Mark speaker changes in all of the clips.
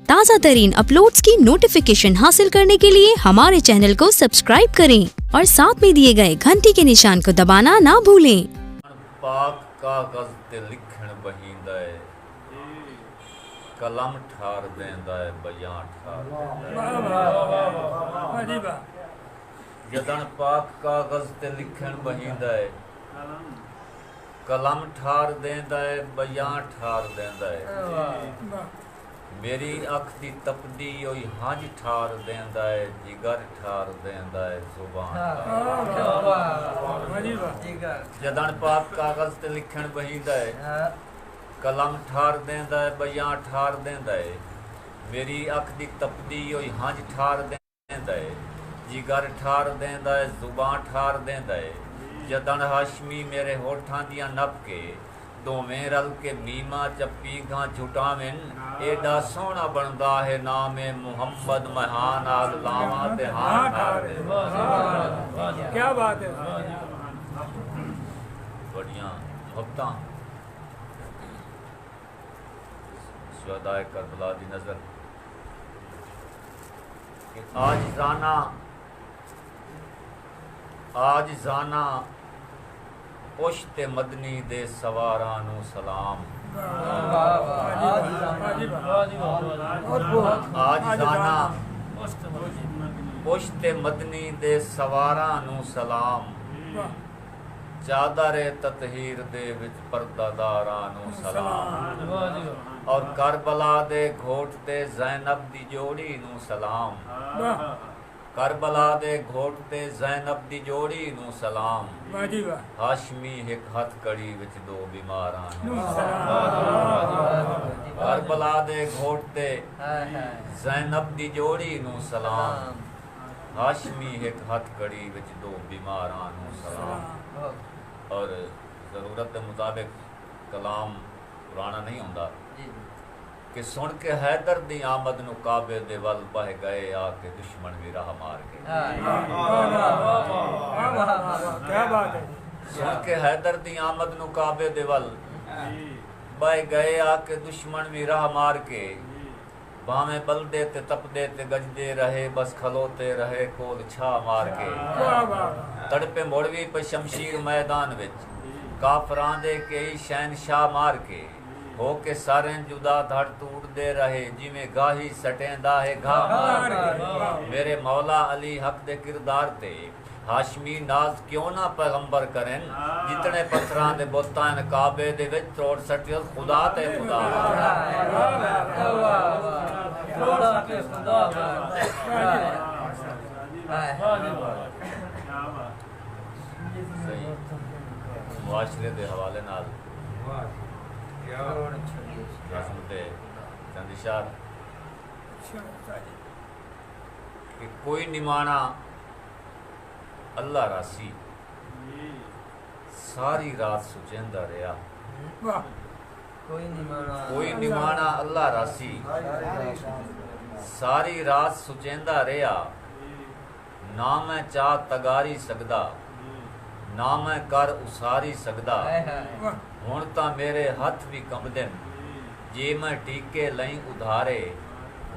Speaker 1: ताज़ा तरीन अपलोड्स की नोटिफिकेशन हासिल करने के लिए हमारे चैनल को सब्सक्राइब करें और साथ में दिए गए घंटी के निशान को दबाना ना भूलें।
Speaker 2: पाक कागज ते लिखण बहिंदा है, कलम ठार देंदा है, बयां ठार देंदा है। जदन पाक कागज ते लिखण बहिंदा है, कलम ठार देंदा है, बयां ठार देंदा है। मेरी अख दी तपदी ओई हंज ठार देंदा है, जिगर ठार देंदा है, जुबान जदन पाक कागज ते लिखण बहिंदा है, कलम ठार देंदा है, बयां ठार देंदा है। मेरी अख दी तपदी ओई हंज ठार देंदा है, जिगर ठार देंदा है, जुबान ठार देंदा है। जदन हाशमी मेरे होठां दियां नप के दोवें रल के मीमा चप्पी गां झुटावेन, एडा सोहना बनदा है नाम मुहम्मद महान आल लावा ते हां ठार दे।
Speaker 3: क्या बात है।
Speaker 2: बड़ियां मोहब्बतां शुहदाए करबला दी नजर आज जाना उश्ते मदनी दे सवारां नू सलाम। आज जाना उश्ते मदनी दे सवारां नू सलाम, चादर ततहीर दे विच परदादारां नू सलाम। और करबला दे घोट ते ज़ैनब दी जोड़ी नू सलाम, करबला दे घोट ते ज़ैनब दी जोड़ी नू सलाम। हाशमी हिक हथ कड़ी विच दो बीमारां नू सलाम। करबला दे घोट ते ज़ैनब दी जोड़ी नू सलाम, हाशमी हिक हथ कड़ी विच दो बीमारां नू सलाम। और ज़रूरत के मुताबिक कलाम पुराना नहीं होंदा कि सुन के हैदर दी आमद नू काबे दे वल बह गए आके दुश्मन भी राह मार के।
Speaker 3: क्या बात है।
Speaker 2: सुन के हैदर दी आमद नू काबे दे वल बह गए आके दुश्मन भी राह मार के। भावें बलदे ते तपदे ते गजदे रहे, बस खलोते रहे कोल छा मार के। तड़पे मोड़वी पे शमशीर मैदान विच काफरां दे कई शहनशाह मार के। हो के सारे जुदा धड़ तूड़ दे रहे, जिमें गाही सटेंदा है घा मार के। मेरे मौला अली हक दे किरदार ते हाशमी नाज क्यों ना पैगंबर करें, जितने पत्थरां दे बोतां काबे दे विच तोड़ सटियल खुदा ते खुदा। मुआशरे दे हवाले नाल चंदिशार कि कोई निमाना अल्लाह रासी सारी रात सुचेंदा रहा। कोई निमाना अल्लाह रासी सारी रात सुचेंदा रहा। ना मैं चाह तगारी सकदा, ना मैं कर उसारी सकदा। हुण तां मेरे हथ भी कंबदे, जे मैं टीके लई उधारे।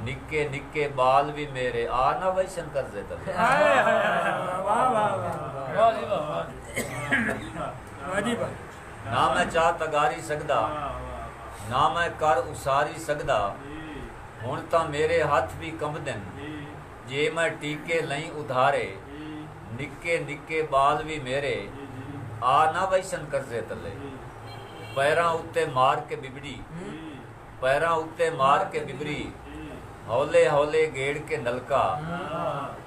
Speaker 2: निक्के निक्के बाल भी मेरे आ ना वैसन करजे तले। ना मैं चाह तगारी सकदा, ना मैं कर उसारी सकदा। हुण तां मेरे हथ भी कंबदे, जे मैं टीके लई उधारे। निक्के निक्के बाल भी मेरे आ ना वैसन करजे तले। पैरां उत्ते मार के बिबड़ी, पैरां उत्ते मार के बिबड़ी। हौले हौले गेड़ के नलका,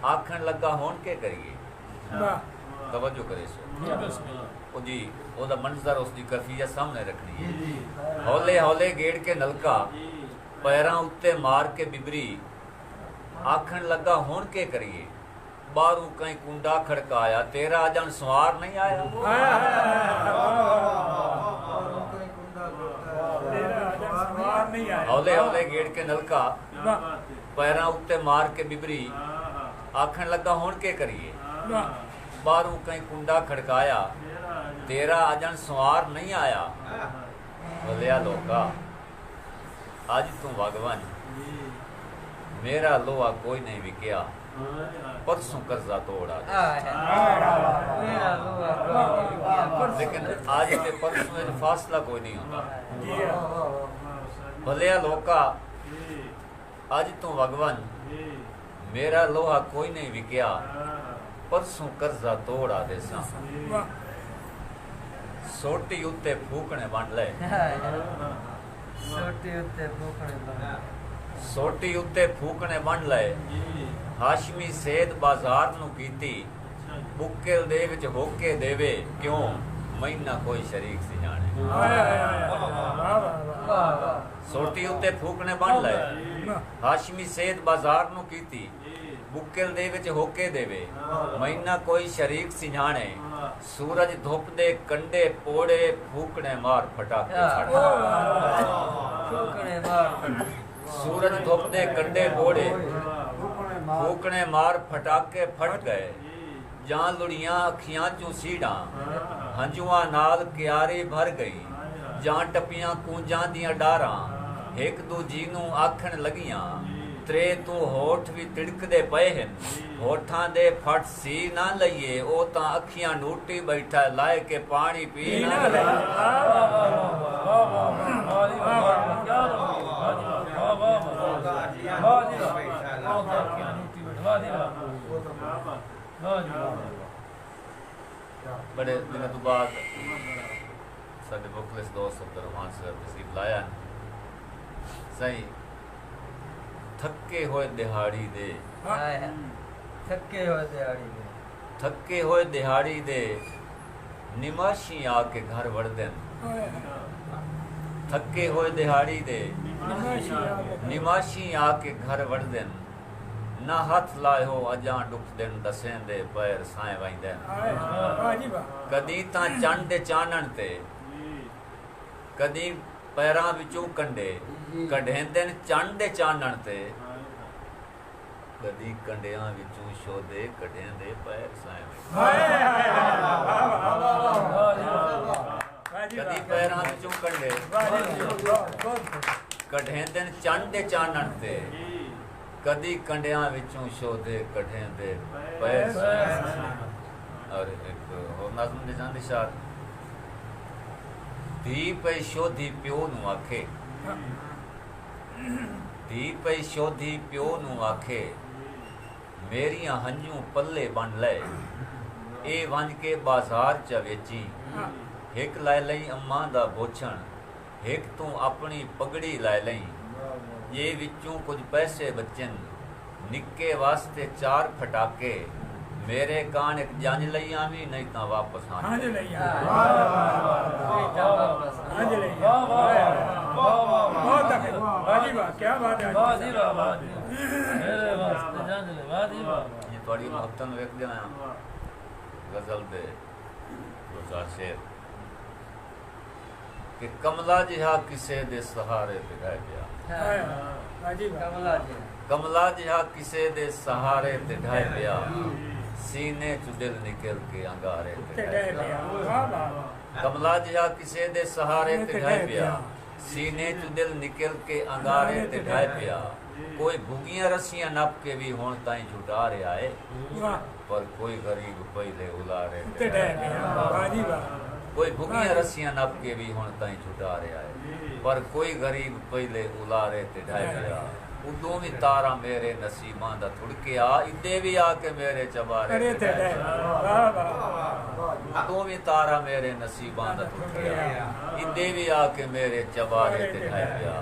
Speaker 2: आखन लगा होन के करिए। तवज्जो करे सो जी ओदा मंजर उसकी कैफियत सामने रखनी है। हौले हौले गेड़ के नलका, पैरां उत्ते मार के बिबरी। आखन लगा होन के करिए, बारू कहीं कुंडा खड़काया, तेरा अजन सवार नहीं आया। हौले हौले गेड़ के नलका, पैरां उत्ते मार के बिबरी। आखन लगा हुण के करिए, बारू कहीं कुंडा खड़काया, तेरा अजन सवार नहीं आया। बोलिया लोका अज तू भगवान मेरा लोहा कोई नहीं विकिया परसों कर्जा तोड़ा लेकिन आज के परसों में फासला कोई नहीं होता भलिया लोका आज तू भगवान मेरा लोहा कोई नहीं विकिया परसों कर्जा तोड़ा देसा सोटी उत्ते फूकने बन ले सोटी उत्ते फूकने बन ले हाशमी सेद बाजार नु कीती बुक्केल दे विच होके देवे क्यों महीना कोई शरीक सी जाने सोटी उत्ते फूकने बन ले हाशमी सेद बाजार नु कीती बुक्केल दे विच होके देवे महीना कोई शरीक सी जाने सूरज धुप दे कंडे पोड़े फूकने मार फटाके सूरज धुप दे कंडे पोड़े फूकने मार फटाके फट गए जान लुड़ियां अखियां चू सीड़ा हंजुआ नाल क्यारी भर गई जान टपियां कूंजां दियां डारां एक दूजी नू आखण लगियां त्रे तू होठ भी तिड़कदे पए हन होठां दे फट सी ना लईए ओ तां अखियां नूटी बैठा लाए के पानी पी ना ले बड़े दिन तो बाद साडे मुखलिस दोस्त अब्दुर्रहमान साहब तशरीफ लाया सही थके होए दिहाड़ी दे थके होए दिहाड़ी दे निमाशी आके घर वड़ देन थके होए दिहाड़ी दे निमाशी आके घर वड़ देन ना हाथ लाए हो अजा दुख दिन दसें दे पैर साए वाइंदे कदी तां चंड दे चानण ते कदी पैरां विचों कंडे कढेंदे चंड दे चानण ते कदी कंडियां विचों शोदे कढेंदे पैर साए कदी पैरां विचों कंडे कढेंदे चंड दे चानण ते कदी कंडियां विचों शोदे कढेंदे पैर साए और एक और नज़म दे जांदे शार धी पे शोधी प्यो नू आखे धी पे शोधी प्यो नू आखे मेरियां हंजू पल्ले बन ले ए वंज के बाजार च वेची एक लाई लई अम्मा दा बोछण एक तू अपनी पगड़ी लाई लई ये विचों कुछ पैसे बचन निक्के वास्ते 4 फटाके मेरे कान एक जंज लई आवी नहीं ता वापस आने
Speaker 3: क्या बात है
Speaker 2: ये थोड़ी महत्तन वेख देना गजल दे 2000 शेर कि कमला जिहा किसे दे सहारे ते ढह गया कमला जिहा किसे दे सहारे ते ढह गया सीने चु दिल निकल के अंगारे ते ढह गया कमला जिहा किसे दे सहारे ते ढह गया सीने चु दिल निकल के अंगारे ते ढह गया कोई भुगियां रस्सियां नप के भी हुण ताईं झुटा रहा है पर कोई गरीब पहले उलारे ते ढह गया कोई भुगियां रस्सियां नप के भी हुण ताईं झुटा रहा है पर कोई गरीब पहले उलारे ते ढह गया उदों भी तारा मेरे नसीबां दा थुड़किया इदे भी आके मेरे चबारे ते उदों भी तारा मेरे नसीबां दा थुड़किया इदे भी आके मेरे चबारे ते ढह गया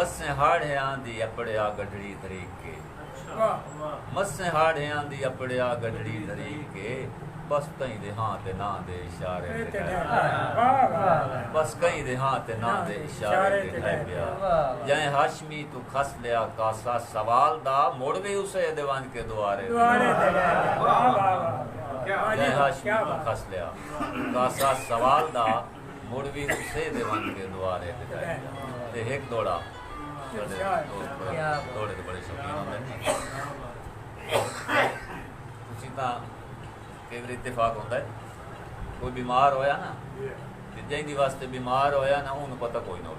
Speaker 2: मस्से हाड़ियां दी अपड़िया गढ़ड़ी धरीक के मस्से हाड़ियां दी अपड़िया गढ़ड़ी धरीक के बस कहीं दे हां ते ना दे इशारे ते बस कहीं दे हां ते ना दे इशारे ते ढह गया जै हाशमी तू खस लिया कासा सवाल दा मुड़ भी उसे देवान के द्वारे जै हाशमी तू खस लिया कासा सवाल दा मुड़ भी उसे देवान के द्वारे ते एक दौड़ा दौड़े तो बड़े शौकीन होंदे ने तुसी तां कई बार इत्तेफाक होता है कोई बीमार होया ना जिंदगी वास्ते बीमार होया ना उन्हें पता कोई ना हो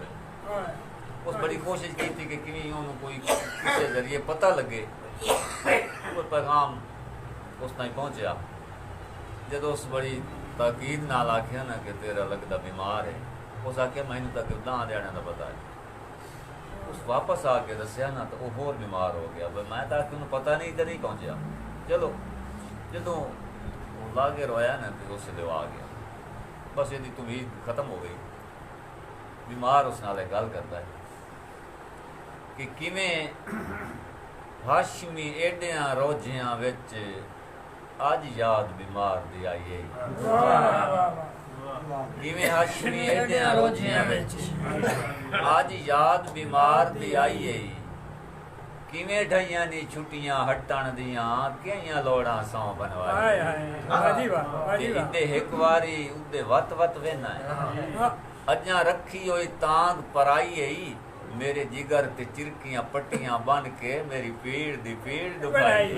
Speaker 2: उस बड़ी कोशिश की थी कि किवें उन्होंने कोई किसी जरिए पता लगे वो पैगाम उस ताईं पहुंचा जदों उस बड़ी ताकीद नाल आख्या ना कि तेरा लगदा बीमार है उस आख्या मैनू तक 10 दिहाड़ियां दा पता है उस वापस आके दसिया ना तो वो होर बीमार हो गया मैं तो आखिर उन्हें पता नहीं इधर ही पहुंचा चलो जदों लागे रोया ना तो उस लिए आ गया बस यदि उम्मीद खत्म हो गई बीमार उस नाल गल करता है कि किवें हाशमी एडियां रोजियां विच अज याद बीमार दी आई है किवें हाशमी एडियां रोजियां विच अज याद बीमार दी आई है किवें ढाइयां नी छुट्टियां हटण दियां कियां लोड़ां सौ बनवाई इदे एक वारी उदे वत वत वेना है अजां रखी होई तांग पराई है मेरे जिगर ते चिरकियां पट्टियां बन के मेरी पीड़ दी पीड़ दुखाई